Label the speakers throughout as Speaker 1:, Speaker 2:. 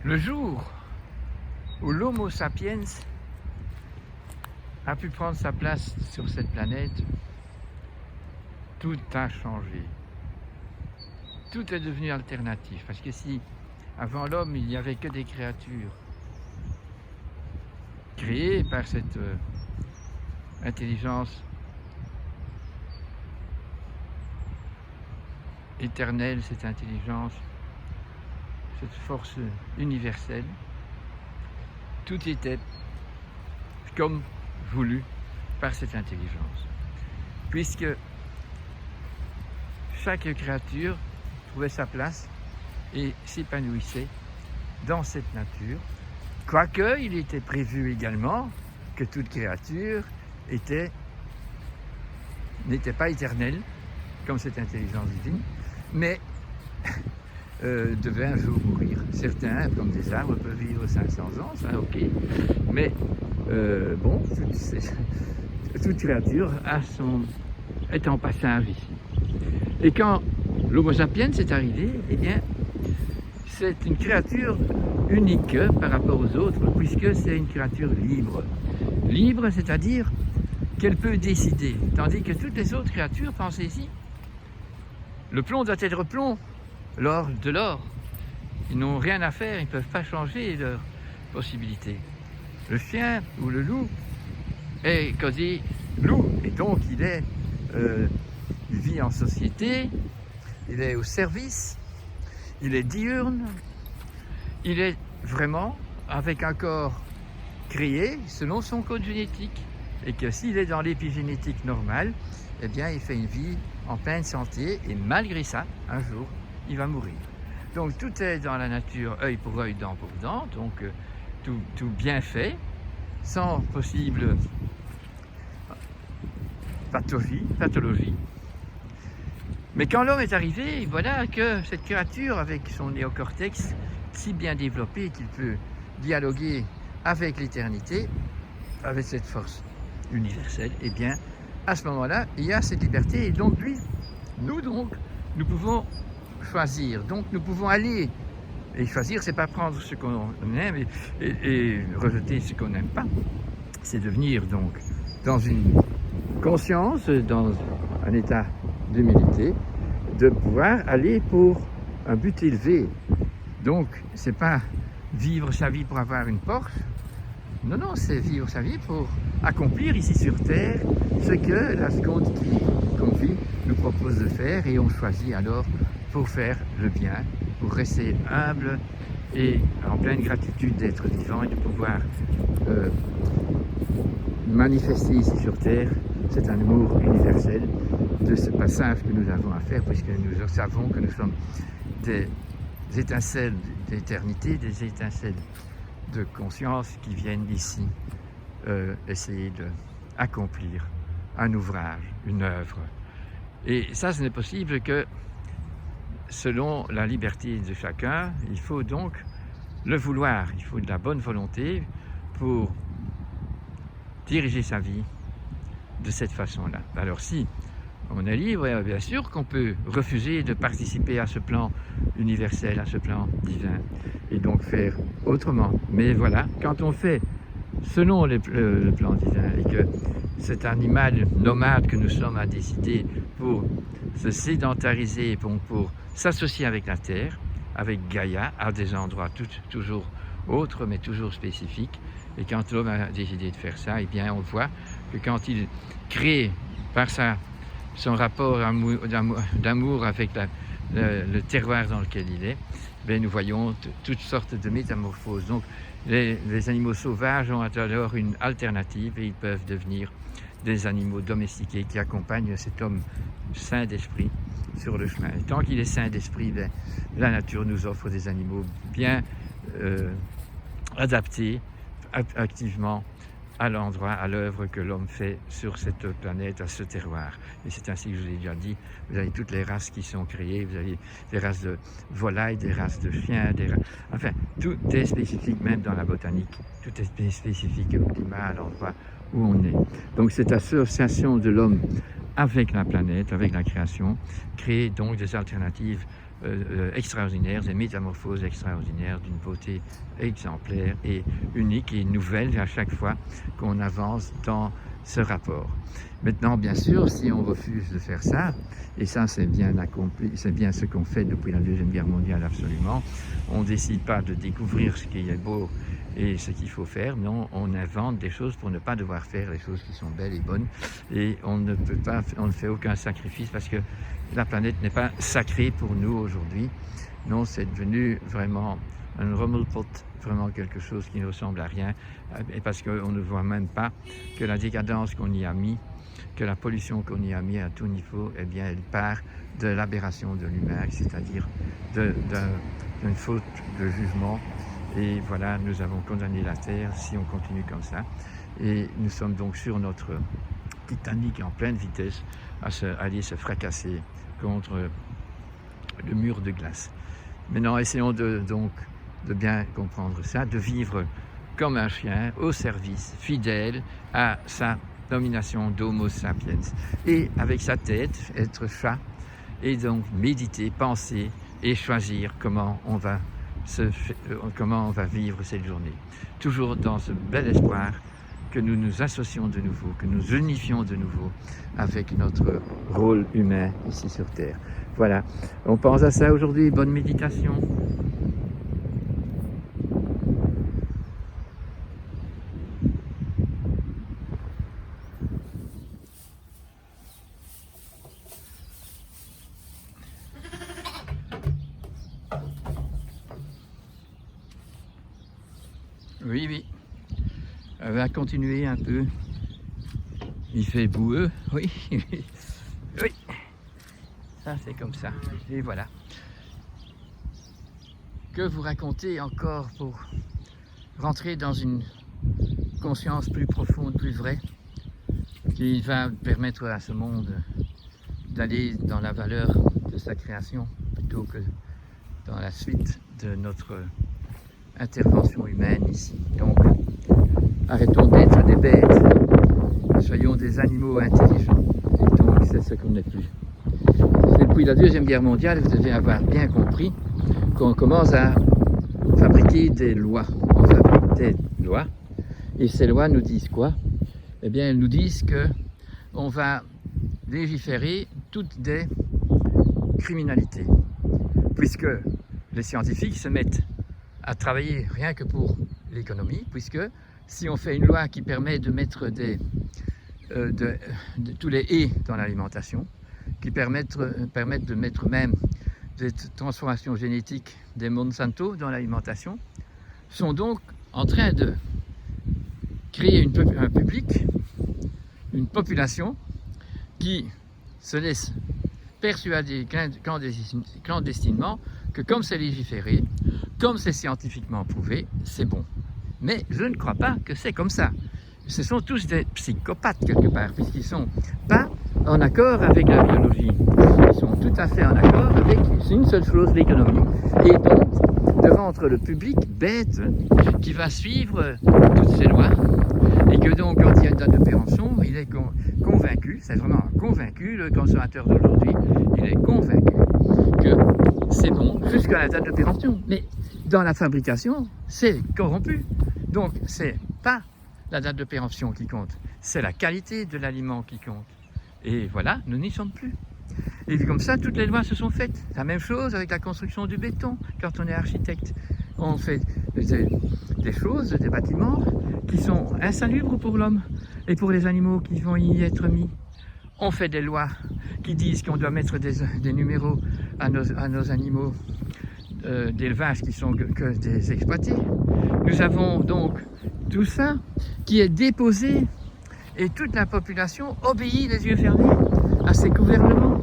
Speaker 1: Le jour où l'Homo sapiens a pu prendre sa place sur cette planète, tout a changé. Tout est devenu alternatif. Parce que si, avant l'homme, il n'y avait que des créatures créées par cette intelligence éternelle, cette intelligence, cette force universelle, tout était comme voulu par cette intelligence. Puisque chaque créature trouvait sa place et s'épanouissait dans cette nature, quoique il était prévu également que toute créature n'était pas éternelle, comme cette intelligence divine, mais devait un jour mourir. Certains, comme des arbres, peuvent vivre 500 ans, ça ok, mais bon, toute créature est en passage ici. Et quand l'Homo sapiens est arrivé, eh bien, c'est une créature unique par rapport aux autres, puisque c'est une créature libre. Libre, c'est-à-dire qu'elle peut décider, tandis que toutes les autres créatures, pensez-y, le plomb doit être plomb, l'or de l'or. Ils n'ont rien à faire, ils ne peuvent pas changer leurs possibilités. Le chien ou le loup est causé loup, et donc il vit en société, il est au service, il est diurne, il est vraiment avec un corps créé selon son code génétique. Et que s'il est dans l'épigénétique normale, eh bien il fait une vie en pleine santé et malgré ça, un jour, il va mourir. Donc tout est dans la nature, œil pour œil, dent pour dent, donc tout bien fait, sans possible pathologie. Mais quand l'homme est arrivé, voilà que cette créature, avec son néocortex si bien développé qu'il peut dialoguer avec l'éternité, avec cette force universelle, eh bien, à ce moment-là, il y a cette liberté. Et donc, nous pouvons choisir. Donc, nous pouvons aller. Et choisir, c'est pas prendre ce qu'on aime et rejeter ce qu'on n'aime pas. C'est devenir donc dans une conscience, dans un état d'humilité, de pouvoir aller pour un but élevé. Donc, c'est pas vivre sa vie pour avoir une Porsche. Non, c'est vivre sa vie pour accomplir ici sur Terre ce que la seconde vie nous propose de faire, et on choisit alors pour faire le bien, pour rester humble et en pleine gratitude d'être vivant et de pouvoir manifester ici sur Terre cet amour universel de ce passage que nous avons à faire, puisque nous savons que nous sommes des étincelles d'éternité, des étincelles de conscience qui viennent ici essayer d'accomplir un ouvrage, une œuvre. Et ça, ce n'est possible que selon la liberté de chacun. Il faut donc le vouloir, il faut de la bonne volonté pour diriger sa vie de cette façon-là. Alors si on est libre, bien sûr qu'on peut refuser de participer à ce plan universel, à ce plan divin, et donc faire autrement. Mais voilà, quand on fait selon le plan divin, et que cet animal nomade que nous sommes a décidé pour se sédentariser, pour s'associer avec la Terre, avec Gaïa, à des endroits toujours autres, mais toujours spécifiques, et quand l'homme a décidé de faire ça, eh bien on voit que quand il crée par son rapport d'amour avec le terroir dans lequel il est, bien, nous voyons toutes sortes de métamorphoses. Donc les animaux sauvages ont alors une alternative et ils peuvent devenir des animaux domestiqués qui accompagnent cet homme sain d'esprit sur le chemin. Et tant qu'il est sain d'esprit, bien, la nature nous offre des animaux bien adaptés activement à l'endroit, à l'œuvre que l'homme fait sur cette planète, à ce terroir. Et c'est ainsi que je vous ai déjà dit, vous avez toutes les races qui sont créées, vous avez des races de volailles, des races de chiens, enfin, tout est spécifique, même dans la botanique, tout est spécifique au climat, à l'endroit où on est. Donc cette association de l'homme avec la planète, avec la création, crée donc des alternatives extraordinaires, des métamorphoses extraordinaires, d'une beauté exemplaire et unique et nouvelle à chaque fois qu'on avance dans ce rapport. Maintenant, bien sûr, si on refuse de faire ça, et ça c'est bien accompli, c'est bien ce qu'on fait depuis la Deuxième Guerre mondiale absolument, on ne décide pas de découvrir ce qui est beau et ce qu'il faut faire, non, on invente des choses pour ne pas devoir faire les choses qui sont belles et bonnes, et on ne fait aucun sacrifice parce que la planète n'est pas sacrée pour nous aujourd'hui, non, c'est devenu vraiment un rummelpot, vraiment quelque chose qui ne ressemble à rien, et parce qu'on ne voit même pas que la décadence qu'on y a mis, que la pollution qu'on y a mis à tout niveau, eh bien, elle part de l'aberration de l'humain, c'est-à-dire d'une faute de jugement. Et voilà, nous avons condamné la Terre si on continue comme ça. Et nous sommes donc sur notre Titanic en pleine vitesse à aller se fracasser contre le mur de glace. Maintenant, essayons donc de bien comprendre ça, de vivre comme un chien au service, fidèle à sa domination d'Homo sapiens. Et avec sa tête, être chat, et donc méditer, penser et choisir comment on va vivre cette journée. Toujours dans ce bel espoir que nous nous associons de nouveau, que nous unifions de nouveau avec notre rôle humain ici sur Terre. Voilà, on pense à ça aujourd'hui, bonne méditation. Oui, oui. On va continuer un peu. Il fait boueux, oui. Oui. Ça, c'est comme ça. Et voilà. Que vous raconter encore pour rentrer dans une conscience plus profonde, plus vraie, qui va permettre à ce monde d'aller dans la valeur de sa création plutôt que dans la suite de notre intervention humaine ici. Donc, arrêtons d'être des bêtes, soyons des animaux intelligents. Et donc, c'est ce qu'on n'est plus. Depuis la Deuxième Guerre mondiale, vous devez avoir bien compris qu'on commence à fabriquer des lois. On fabrique des lois, et ces lois nous disent quoi? Eh bien, elles nous disent que on va légiférer toutes des criminalités, puisque les scientifiques se mettent à travailler rien que pour l'économie, puisque si on fait une loi qui permet de mettre tous les haies dans l'alimentation, qui permettent de mettre même des transformations génétiques des Monsanto dans l'alimentation, sont donc en train de créer un public, une population qui se laisse persuader clandestinement que comme c'est légiféré, comme c'est scientifiquement prouvé, c'est bon. Mais je ne crois pas que c'est comme ça. Ce sont tous des psychopathes quelque part, puisqu'ils ne sont pas en accord avec la biologie. Ils sont tout à fait en accord avec une seule chose, l'économie. Et donc, de rendre le public bête qui va suivre toutes ces lois, et que donc, quand il y a une date de péremption, il est convaincu, c'est vraiment convaincu, le consommateur d'aujourd'hui, il est convaincu que c'est bon jusqu'à la date de péremption. Mais dans la fabrication, c'est corrompu. Donc, c'est pas la date de péremption qui compte, c'est la qualité de l'aliment qui compte. Et voilà, nous n'y sommes plus. Et comme ça, toutes les lois se sont faites. La même chose avec la construction du béton. Quand on est architecte, on fait des choses, des bâtiments qui sont insalubres pour l'homme et pour les animaux qui vont y être mis. On fait des lois qui disent qu'on doit mettre des numéros à nos animaux d'élevage qui sont que des exploités. Nous avons donc tout ça qui est déposé et toute la population obéit les yeux fermés à ces gouvernements.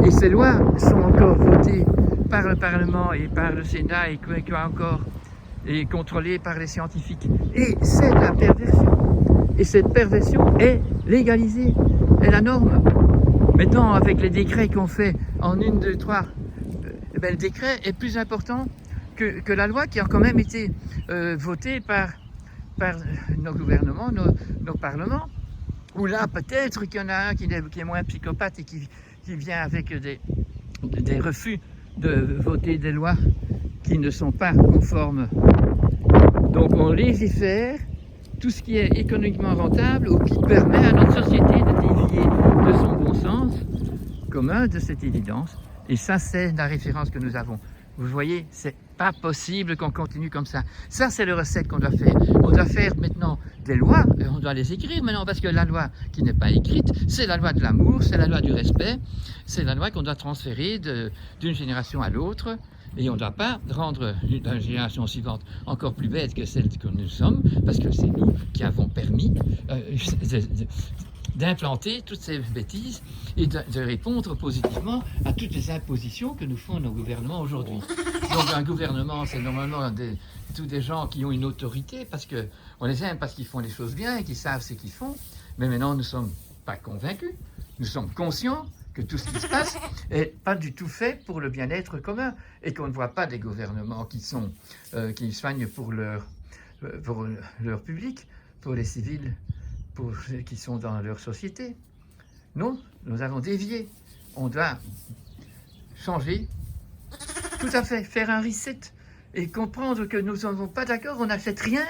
Speaker 1: Et ces lois sont encore votées par le Parlement et par le Sénat et quoi encore, et contrôlées par les scientifiques. Et c'est la perversion. Et cette perversion est légalisée, est la norme. Maintenant, avec les décrets qu'on fait en 1, 2, 3, le décret est plus important que la loi qui a quand même été votée par nos gouvernements, nos parlements. Ou là, peut-être qu'il y en a un qui est moins psychopathe et qui vient avec des refus de voter des lois qui ne sont pas conformes. Donc on légifère tout ce qui est économiquement rentable ou qui permet à notre société de dévier de son bon sens commun, de cette évidence. Et ça, c'est la référence que nous avons. Vous voyez, c'est pas possible qu'on continue comme ça. Ça, c'est le recette qu'on doit faire. On doit faire maintenant des lois, et on doit les écrire maintenant, parce que la loi qui n'est pas écrite, c'est la loi de l'amour, c'est la loi du respect, c'est la loi qu'on doit transférer d'une génération à l'autre. Et on ne doit pas rendre la génération suivante encore plus bête que celle que nous sommes, parce que c'est nous qui avons permis d'implanter toutes ces bêtises et de répondre positivement à toutes les impositions que nous font nos gouvernements aujourd'hui. Donc un gouvernement, c'est normalement tous des gens qui ont une autorité, parce qu'on les aime parce qu'ils font les choses bien et qu'ils savent ce qu'ils font, mais maintenant nous ne sommes pas convaincus, nous sommes conscients que tout ce qui se passe n'est pas du tout fait pour le bien-être commun et qu'on ne voit pas des gouvernements qui soignent pour leur public, pour les civils, pour ceux qui sont dans leur société. Non, nous avons dévié. On doit changer, tout à fait, faire un reset et comprendre que nous ne sommes pas d'accord, on n'achète rien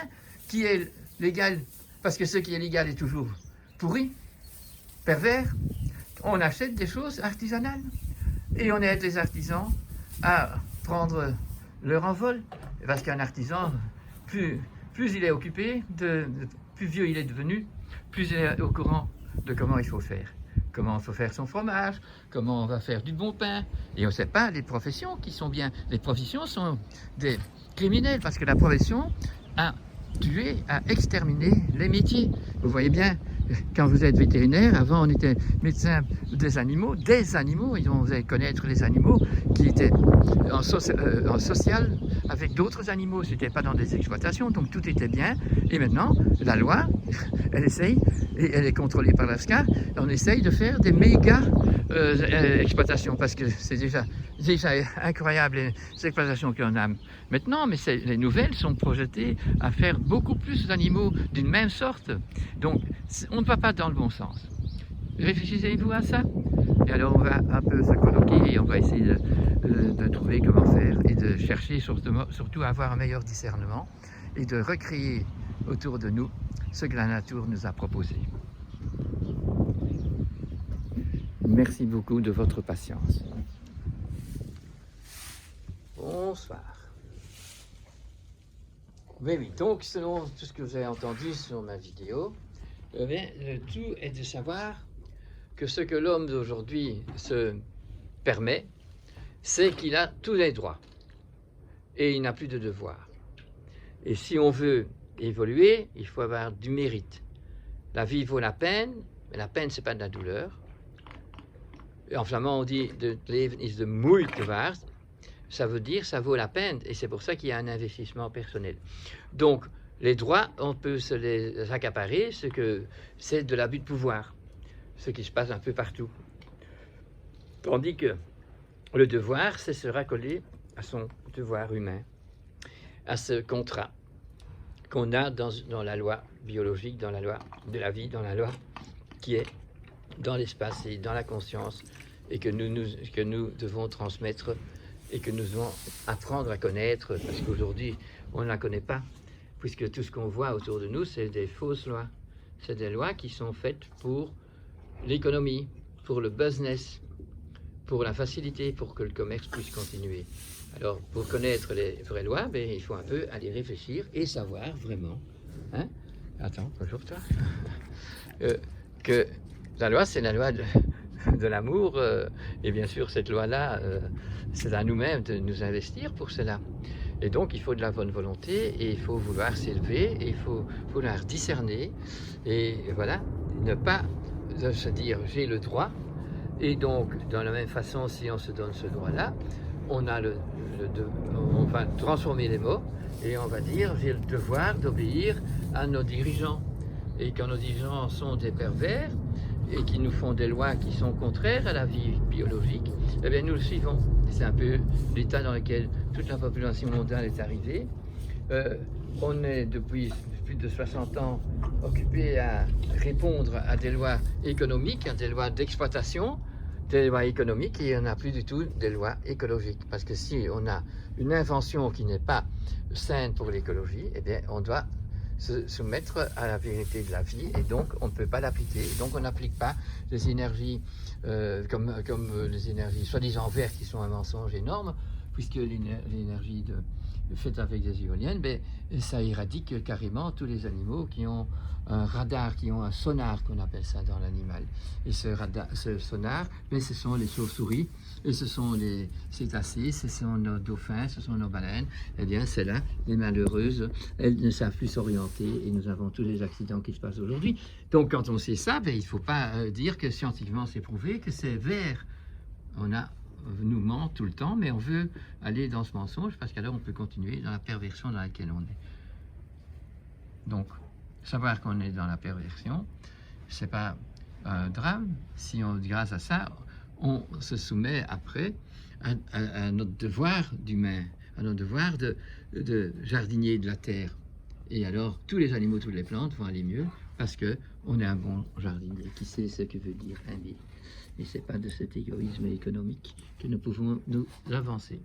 Speaker 1: qui est légal, parce que ce qui est légal est toujours pourri, pervers. On achète des choses artisanales et on aide les artisans à prendre leur envol, parce qu'un artisan, plus il est occupé, plus vieux il est devenu, plus il est au courant de comment il faut faire son fromage, comment on va faire du bon pain. Et on ne sait pas les professions qui sont bien. Les professions sont des criminels, parce que la profession a tué, a exterminé les métiers. Vous voyez bien, quand vous êtes vétérinaire, avant on était médecin des animaux, et on faisait connaître les animaux qui étaient en social avec d'autres animaux, c'était pas dans des exploitations, donc tout était bien. Et maintenant, la loi, elle essaye, et elle est contrôlée par l'ASCA, on essaye de faire des méga exploitations, parce que c'est déjà incroyable les exploitations qu'on a maintenant, mais les nouvelles sont projetées à faire beaucoup plus d'animaux d'une même sorte. Donc on ne va pas dans le bon sens. Réfléchissez-vous à ça? Et alors on va un peu se colloquer et on va essayer de trouver comment faire et de chercher surtout à avoir un meilleur discernement et de recréer autour de nous ce que la nature nous a proposé. Merci beaucoup de votre patience. Bonsoir. Oui, donc selon tout ce que vous avez entendu sur ma vidéo, le tout est de savoir que ce que l'homme d'aujourd'hui se permet, c'est qu'il a tous les droits et il n'a plus de devoirs. Et si on veut évoluer, il faut avoir du mérite. La vie vaut la peine, mais la peine, c'est pas de la douleur. Et en flamand, on dit de leven is de moeite waard. Ça veut dire ça vaut la peine, et c'est pour ça qu'il y a un investissement personnel. Donc, les droits, on peut se les accaparer, c'est de l'abus de pouvoir, ce qui se passe un peu partout. Tandis que le devoir, c'est se raccoler à son devoir humain, à ce contrat qu'on a dans la loi biologique, dans la loi de la vie, dans la loi qui est dans l'espace et dans la conscience, et que nous devons transmettre et que nous devons apprendre à connaître, parce qu'aujourd'hui, on ne la connaît pas, puisque tout ce qu'on voit autour de nous, c'est des fausses lois. C'est des lois qui sont faites pour l'économie, pour le business, pour la facilité, pour que le commerce puisse continuer. Alors, pour connaître les vraies lois, ben, il faut un peu aller réfléchir et savoir vraiment, hein? Attends, bonjour toi, que la loi, c'est la loi de l'amour, et bien sûr, cette loi-là, c'est à nous-mêmes de nous investir pour cela. Et donc, il faut de la bonne volonté, et il faut vouloir s'élever, et il faut vouloir discerner, et voilà, ne pas se dire « j'ai le droit », et donc, dans la même façon, si on se donne ce droit-là, on va transformer les mots, et on va dire « j'ai le devoir d'obéir à nos dirigeants ». Et quand nos dirigeants sont des pervers, et qui nous font des lois qui sont contraires à la vie biologique, eh bien nous le suivons. C'est un peu l'état dans lequel toute la population mondiale est arrivée. On est depuis plus de 60 ans occupé à répondre à des lois économiques, à des lois d'exploitation, des lois économiques et on n'a plus du tout des lois écologiques. Parce que si on a une invention qui n'est pas saine pour l'écologie, eh bien, on doit se soumettre à la vérité de la vie et donc on ne peut pas l'appliquer. Donc on n'applique pas les énergies comme les énergies soi-disant vertes qui sont un mensonge énorme, puisque l'énergie faite avec des éoliennes, ben, ça éradique carrément tous les animaux qui ont un radar, qui ont un sonar qu'on appelle ça dans l'animal. Et ce sonar, ben, ce sont les chauves-souris, et ce sont les cétacés, ce sont nos dauphins, ce sont nos baleines. Eh bien, c'est là, les malheureuses, elles ne savent plus s'orienter et nous avons tous les accidents qui se passent aujourd'hui. Donc, quand on sait ça, ben, il ne faut pas dire que scientifiquement c'est prouvé que c'est vert. Nous ment tout le temps, mais on veut aller dans ce mensonge parce qu'alors on peut continuer dans la perversion dans laquelle on est. Donc, savoir qu'on est dans la perversion, c'est pas un drame. Si on, grâce à ça, on se soumet après à notre devoir d'humain, à notre devoir de jardinier de la terre. Et alors, tous les animaux, toutes les plantes vont aller mieux parce qu'on est un bon jardinier qui sait ce que veut dire aimer. Et ce n'est pas de cet égoïsme économique que nous pouvons nous avancer.